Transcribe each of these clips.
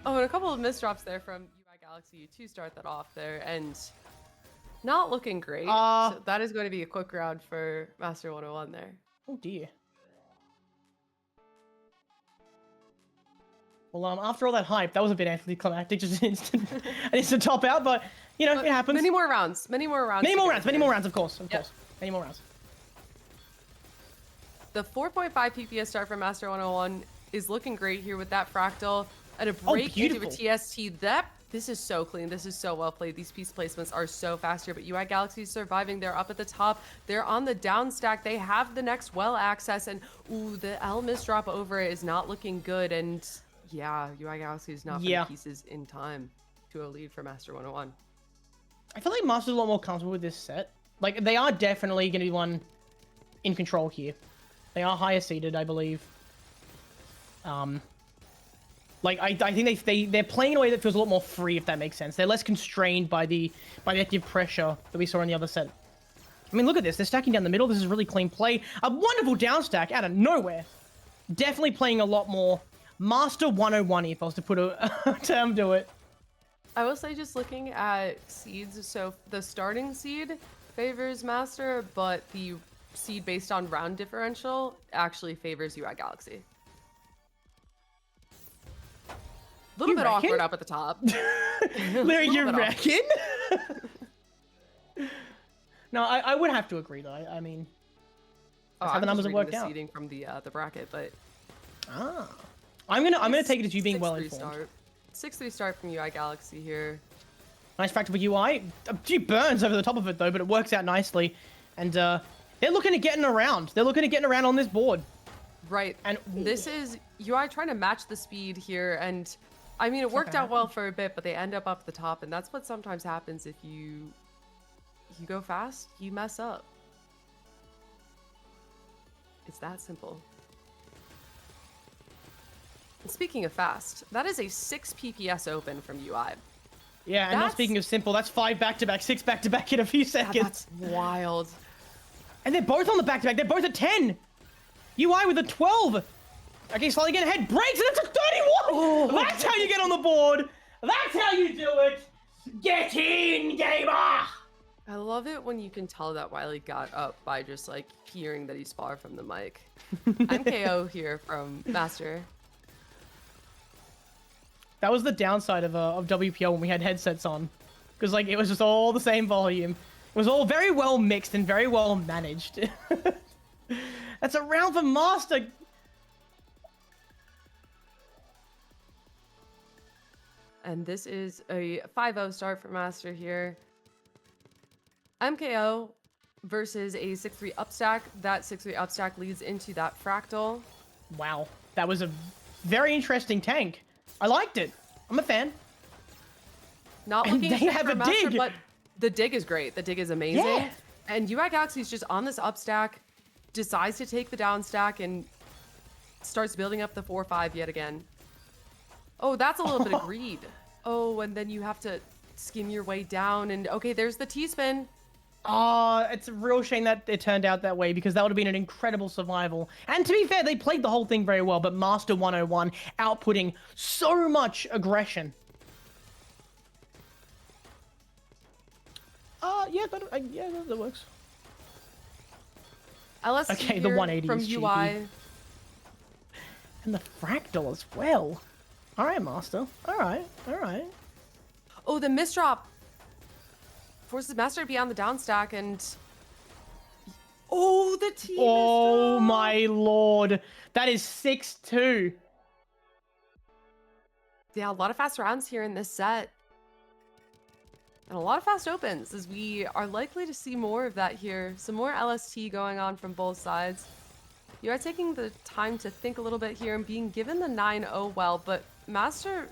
Oh, and a couple of misdrops there from UI Galaxy to start that off there, and not looking great. So that is going to be a quick round for Master 101 there. Oh dear. Well, after all that hype, that was a bit anticlimactic, just an instant top out, but, you know, it happens. Many more rounds. Many more rounds, of course. Many more rounds. The 4.5 PPS start from Master 101 is looking great here with that fractal and a break into a TST. This is so clean. This is so well played. These piece placements are so fast here, but UI Galaxy is surviving. They're up at the top. They're on the down stack. They have the next well access, and ooh, the L misdrop over it is not looking good. And yeah, UI Galaxy is not putting pieces in time to a lead for Master 101. I feel like Master's a lot more comfortable with this set. Like, they are definitely going to be one in control here. They are higher seeded, I believe. Like, I think they're playing in a way that feels a lot more free, if that makes sense. They're less constrained by the active pressure that we saw in the other set. I mean, look at this. They're stacking down the middle. This is really clean play. A wonderful down stack out of nowhere. Definitely playing a lot more Master 101 if I was to put a term to it. I will say, just looking at seeds, so the starting seed favors Master, but the seed based on round differential actually favors UI Galaxy. A little bit awkward up at the top. Larry, you reckon? No, I would have to agree though. I mean, that's how the numbers have worked out. Seeding from the bracket, but I'm gonna take it as you being well informed. 6-3 start from UI Galaxy here. Nice fractal for UI. A few burns over the top of it though, but it works out nicely. And they're looking at getting around. They're looking at getting around on this board. Right, and this is UI trying to match the speed here, and I mean, it worked out well for a bit, but they end up the top, and that's what sometimes happens if you go fast, you mess up. It's that simple. And speaking of fast, that is a 6 PPS open from UI. Yeah, and not speaking of simple, that's 5 back-to-back, 6 back-to-back in a few seconds. That's wild. And they're both on the back-to-back. They're both at 10. UI with a 12. Okay, slightly getting ahead. Breaks, and it's a 31! Oh, that's how you get on the board! That's how you do it! Get in, gamer! I love it when you can tell that Wiley got up by just, like, hearing that he's far from the mic. MKO here from Master. That was the downside of WPL when we had headsets on. Because, like, it was just all the same volume. It was all very well mixed and very well managed. That's a round for Master. And this is a 5-0 start for Master here. MKO versus a 6-3 upstack. That 6-3 upstack leads into that fractal. Wow. That was a very interesting tank. I liked it. I'm a fan. Not looking for Master, but the dig is great. The dig is amazing. Yeah. And UI Galaxy is just on this upstack, decides to take the down stack, and starts building up the 4-5 yet again. Oh, that's a little bit of greed. Oh, and then you have to skim your way down, and okay, there's the T-spin. It's a real shame that it turned out that way, because that would have been an incredible survival. And to be fair, they played the whole thing very well, but Master 101 outputting so much aggression. Yeah, that works. LST okay, the 180 from is UI. And the fractal as well. All right, Master. All right. Oh, the misdrop forces Master to be on the down stack, and oh, the T. Oh my lord, that is 6-2. Yeah, a lot of fast rounds here in this set, and a lot of fast opens, as we are likely to see more of that here. Some more LST going on from both sides. You are taking the time to think a little bit here and being given the 9-0 well, but Master,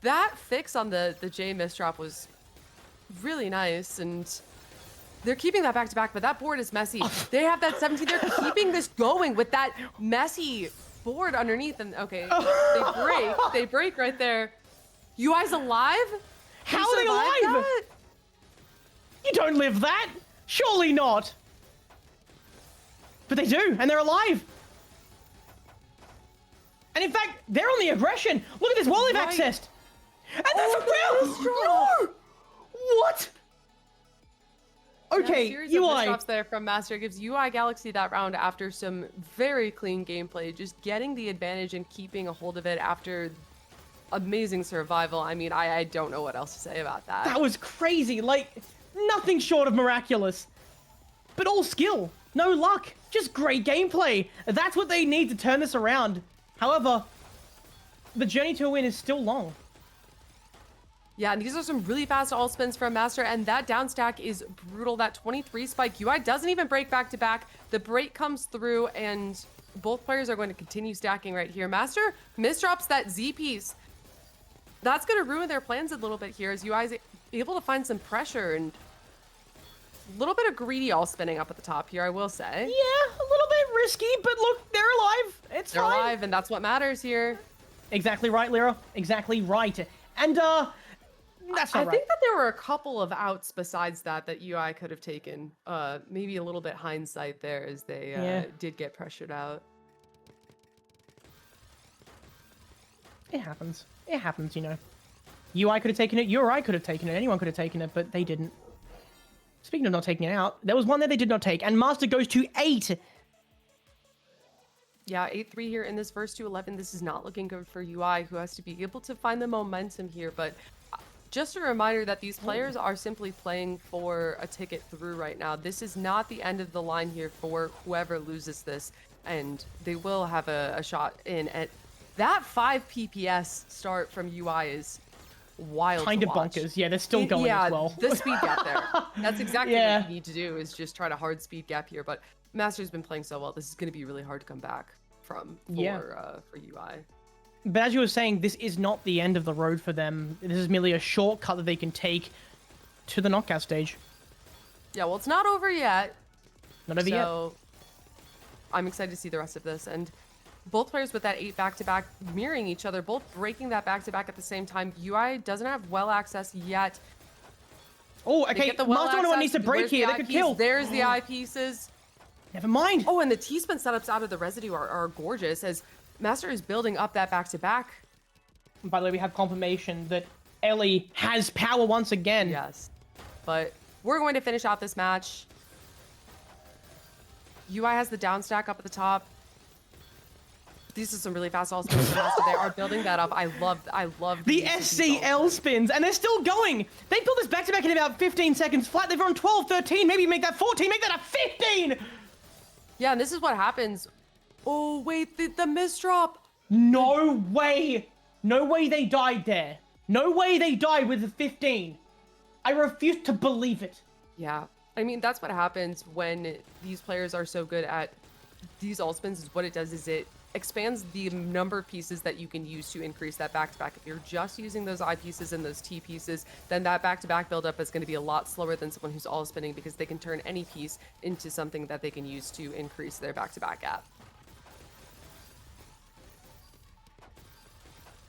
that fix on the J misdrop was really nice, and they're keeping that back-to-back, but that board is messy. They have that 17. They're keeping this going with that messy board underneath, and okay, they break right there. UI's alive? How are they alive? That? You don't live that. Surely not. But they do, and they're alive. And in fact, they're on the aggression. Look at this wall they've accessed. And that's a fail! No! What? Okay, series UI. of misdrops there from Master gives UI Galaxy that round after some very clean gameplay, just getting the advantage and keeping a hold of it after amazing survival. I mean, I don't know what else to say about that. That was crazy. Like, nothing short of miraculous. But all skill, no luck, just great gameplay. That's what they need to turn this around. However, the journey to a win is still long. Yeah, and these are some really fast all spins from Master, and that down stack is brutal. That 23 spike, UI doesn't even break back to back. The break comes through, and both players are going to continue stacking right here. Master misdrops that Z piece. That's going to ruin their plans a little bit here, as UI is able to find some pressure, and a little bit of greedy all spinning up at the top here, I will say. Yeah, a little bit risky, but look, they're alive. It's They're fine. alive, and that's what matters here. Exactly right, Lyra. Exactly right. And, that's not I right. think that there were a couple of outs besides that UI could have taken. Maybe a little bit hindsight there, as they did get pressured out. It happens. It happens, you know. UI could have taken it, URI could have taken it, anyone could have taken it, but they didn't. Speaking of not taking it out, there was one that they did not take, and Master goes to 8. Yeah, 8-3 here in this first to 11. This is not looking good for UI, who has to be able to find the momentum here, but just a reminder that these players are simply playing for a ticket through right now. This is not the end of the line here for whoever loses this, and they will have a shot in at that 5 PPS start from UI is wild. Kind to of watch. bonkers. Yeah, they're still going as well. The speed gap there. That's exactly Yeah. what you need to do, is just try to hard speed gap here. But Master's been playing so well. This is going to be really hard to come back from for UI. But as you were saying, this is not the end of the road for them. This is merely a shortcut that they can take to the knockout stage. Yeah, well, it's not over yet. Not over yet. So I'm excited to see the rest of this. And both players with that 8 back-to-back mirroring each other, both breaking that back-to-back at the same time. UI doesn't have well access yet. Oh, okay. MASTER101 needs to break here. They could kill. There's the eyepieces. Never mind. Oh, and the T-spin setups out of the residue are gorgeous, as Master is building up that back-to-back. By the way, we have confirmation that Ellie has power once again. Yes. But we're going to finish out this match. UI has the down stack up at the top. These are some really fast all spins from Master. They are building that up. I love The these SCL spins, and they're still going. They built this back-to-back in about 15 seconds flat. They've run 12, 13, maybe make that 14, make that a 15! Yeah, and this is what happens. Oh, wait, the misdrop. No way. No way they died there. No way they died with the 15. I refuse to believe it. Yeah, I mean, that's what happens when these players are so good at these all spins. Is what it does is it expands the number of pieces that you can use to increase that back-to-back. If you're just using those I pieces and those T pieces, then that back-to-back buildup is going to be a lot slower than someone who's all spinning, because they can turn any piece into something that they can use to increase their back-to-back gap.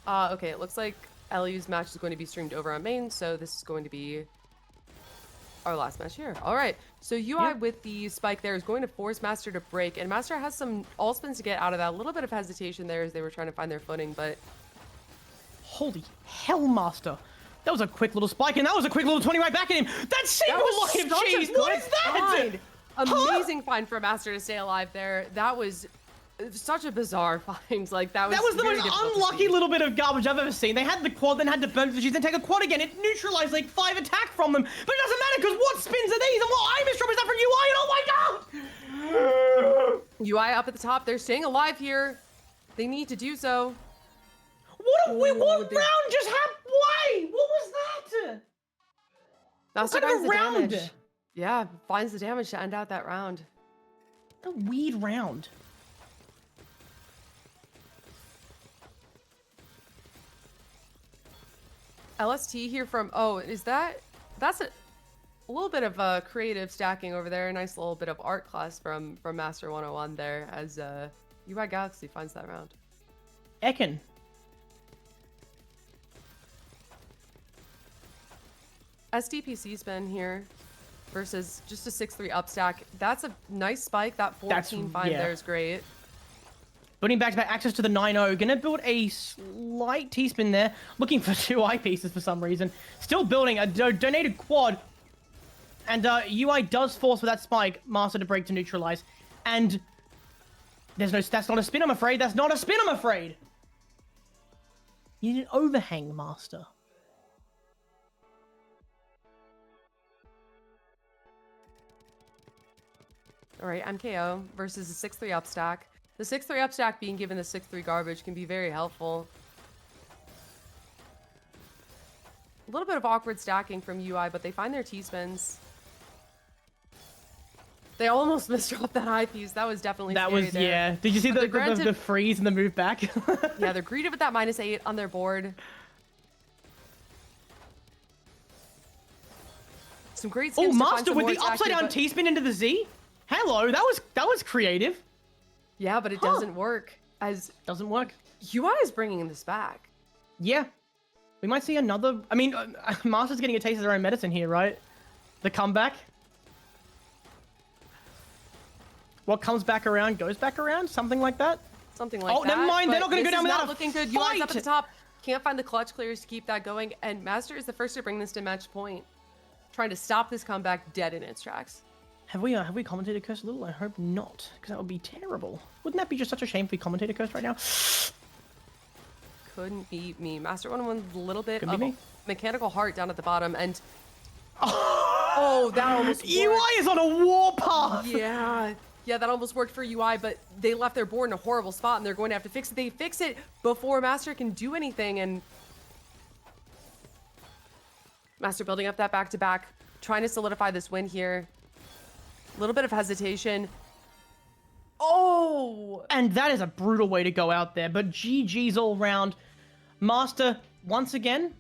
Okay, it looks like LU's match is going to be streamed over on main, so this is going to be our last match here. All right, so UI with the spike there is going to force Master to break, and Master has some all spins to get out of that. A little bit of hesitation there as they were trying to find their footing, but Holy hell, Master. That was a quick little spike, and that was a quick little 20 right back at him. That single line of cheese, what is that? Find. Amazing find for Master to stay alive there. That was such a bizarre find. Like, that was the very most difficult to unlucky see. little bit of garbage I've ever seen. They had the quad, then had to burn the cheese, then take a quad again. It neutralized like 5 attack from them. But it doesn't matter, because what spins are these? And what I misdrop is that from UI? And oh my god! UI up at the top. They're staying alive here. They need to do so. What round just happened? Why? What was that? Master What kind finds of the a round? damage. Yeah, finds the damage to end out that round. A weird round. LST here from, oh, that's a little bit of creative stacking over there. A nice little bit of art class from MASTER101 there, as UI Galaxy finds that round. Ekin. SDPC spin here versus just a 6-3 up stack. That's a nice spike. That 14 find there is great. Building back-to-back access to the 9-0. Gonna build a slight T-spin there. Looking for 2 eyepieces for some reason. Still building a donated quad. And UI does force with that spike. Master to break to neutralize. And there's no... That's not a spin, I'm afraid. That's not a spin, I'm afraid. You need an overhang, Master. All right, MKO versus a 6-3 up stack. The 6-3 up stack being given the 6-3 garbage can be very helpful. A little bit of awkward stacking from UI, but they find their T-spins. They almost missed off that high piece. That was definitely That scary was, there. yeah. Did you see the freeze and the move back? Yeah, they're greeted with that -8 on their board. Some great skins. Oh, to find Master some with more the attack upside here, down but... T-spin into the Z? Hello, that was creative. Yeah, but it doesn't work. As Doesn't work. UI is bringing this back. Yeah. We might see another... I mean, Master's getting a taste of their own medicine here, right? The comeback. What comes back around goes back around? Something like that? Something like that. Oh, never mind. They're not going to go down without not looking good. UI's up at the top. Can't find the clutch clears to keep that going. And Master is the first to bring this to match point. Trying to stop this comeback dead in its tracks. Have we commentator cursed a little? I hope not, because that would be terrible. Wouldn't that be just such a shame if we commentator cursed right now? Couldn't beat me. Master101 a little bit Couldn't of beat me? mechanical heart down at the bottom, and oh, that almost worked. UI is on a warpath. Yeah, that almost worked for UI, but they left their board in a horrible spot, and they're going to have to fix it. They fix it before Master can do anything, and Master building up that back-to-back, trying to solidify this win here. A little bit of hesitation. Oh! And that is a brutal way to go out there, but GG's all round. Master, once again,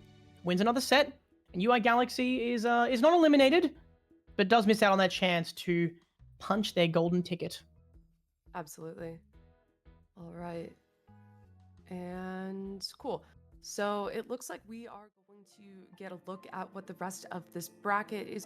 wins another set, and UI Galaxy is not eliminated, but does miss out on that chance to punch their golden ticket. Absolutely. All right. And cool. So it looks like we are going to get a look at what the rest of this bracket is going